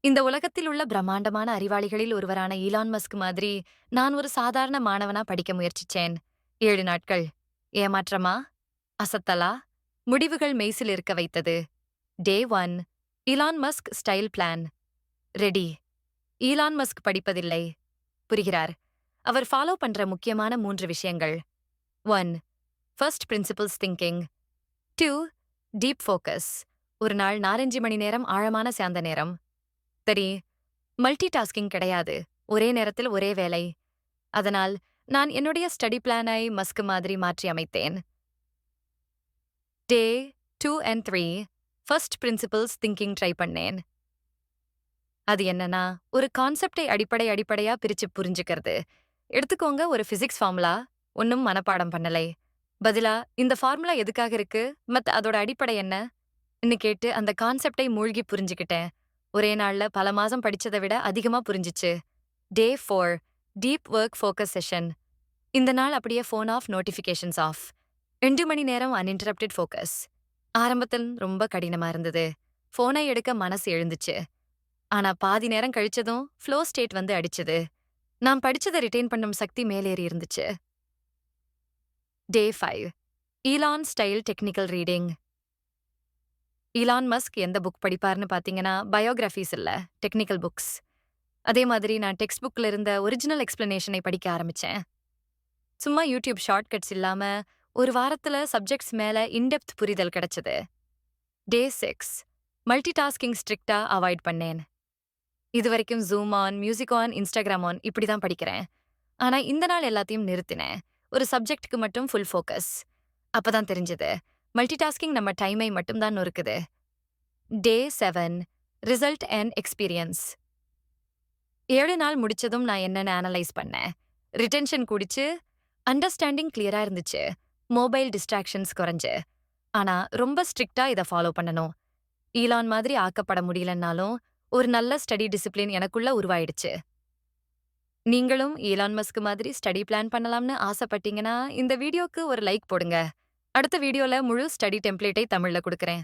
இந்த உலகத்தில் உள்ள பிரம்மாண்டமான அறிவாளிகளில் ஒருவரான ஈலான் மஸ்க் மாதிரி நான் ஒரு சாதாரண மாணவனா படிக்க முயற்சிச்சேன். 7 நாட்கள். ஏமாற்றமா? அசத்தலா? முடிவுகள் மெய்சில் இருக்க வைத்தது. Day 1. Elon Musk style plan. Ready. Elon Musk படிப்பதில்லை. புரிகிறார். அவர் ஃபாலோ பண்ற முக்கியமான 3 விஷயங்கள். 1. First principles thinking. 2. Deep focus. ஒரு நாள் 4-5 மணி நேரம் ஆழமான சாந்த நேரம். சரி, மல்டி டாஸ்கிங் கிடையாது. ஒரே நேரத்தில் ஒரே வேலை. அதனால் நான் என்னுடைய ஸ்டடி பிளானை மஸ்க் மாதிரி மாற்றி அமைத்தேன். டே 2 and 3 first principles thinking try பண்ணேன். அது என்னன்னா, ஒரு கான்செப்டை அடிப்படையா பிரிச்சு புரிஞ்சுக்கிறது. எடுத்துக்கோங்க, ஒரு பிசிக்ஸ் ஃபார்முலா. ஒண்ணும் மனப்பாடம் பண்ணலை. பதிலா, இந்த ஃபார்முலா எதுக்காக இருக்கு? அதோட அடிப்படை என்ன? ன்னு கேட்டு அந்த கான்செப்டை மூழ்கி புரிஞ்சுக்கிட்டேன். ஒரே நாள்ல பல மாசம் படிச்சதை விட அதிகமா புரிஞ்சுச்சு. டே 4 டீப் ஒர்க் ஃபோக்கஸ் செஷன். இந்த நாள் அப்படியே ஃபோன் ஆஃப், நோட்டிஃபிகேஷன்ஸ் ஆஃப். 2 மணி நேரம் அன்இன்டரப்டட் ஃபோக்கஸ். ஆரம்பத்தில் ரொம்ப கடினமா இருந்தது. ஃபோனை எடுக்க மனசு எழுந்துச்சு. ஆனா பாதி நேரம் கழிச்சதும் ஃப்ளோ ஸ்டேட் வந்து அடிச்சது. நான் படிச்சதை ரிட்டைன் பண்ணும் சக்தி மேலேறி இருந்துச்சு. டே 5 Elon style technical reading. Elon Musk எந்த புக் படிப்பார்னு பார்த்தீங்கன்னா, பயோகிராஃபிஸ் இல்ல, டெக்னிக்கல் புக்ஸ். அதே மாதிரி நான் டெக்ஸ்ட் புக்ல இருந்த ஒரிஜினல் எக்ஸ்பிளனேஷனை படிக்க ஆரம்பிச்சேன். சும்மா யூடியூப் ஷார்ட்கட்ஸ் இல்லாம, ஒரு வாரத்துல சப்ஜெக்ட்ஸ் மேல இன்டெப்த் புரிதல் கிடைச்சது. டே 6 மல்டி டாஸ்கிங் ஸ்ட்ரிக்ட்டா அவாய்ட் பண்ணேன். இதுவரைக்கும் zoom on, music on, Instagram on இப்படி தான் படிக்கிறேன். ஆனா இந்த நாள் எல்லாத்தையும் நிறுத்தினேன். ஒரு சப்ஜெக்ட்க்கு மட்டும் ஃபுல் ஃபோக்கஸ். அப்பதான் தெரிஞ்சது, மல்டி டாஸ்கிங் நம்ம டைமை மட்டும் தான் நொறுக்குது. டே 7 ரிசல்ட் அண்ட் எக்ஸ்பீரியன்ஸ். 7 நாள் முடிச்சதும் நான் என்னன்னு அனலைஸ் பண்ணேன். ரிட்டென்ஷன் கூடிச்சு, அண்டர்ஸ்டாண்டிங் கிளியரா இருந்துச்சு, மொபைல் டிஸ்ட்ராக்ஷன்ஸ் குறைஞ்சு. ஆனா ரொம்ப ஸ்ட்ரிக்ட்டா இத ஃபாலோ பண்ணணும். ஈலான் மாதிரி ஆக்கப்பட முடியலன்னாலும், ஒரு நல்ல ஸ்டடி டிசிப்ளின் எனக்குள்ள உருவாயிடுச்சு. நீங்களும் ஈலான் மஸ்க் மாதிரி ஸ்டடி பிளான் பண்ணலாம்னு ஆசைப்பட்டீங்கன்னா, இந்த வீடியோக்கு ஒரு லைக் போடுங்க. அடுத்த வீடியோல முழு ஸ்டடி டெம்ப்ளேட்டை தமிழ்ல குடுக்குறேன்.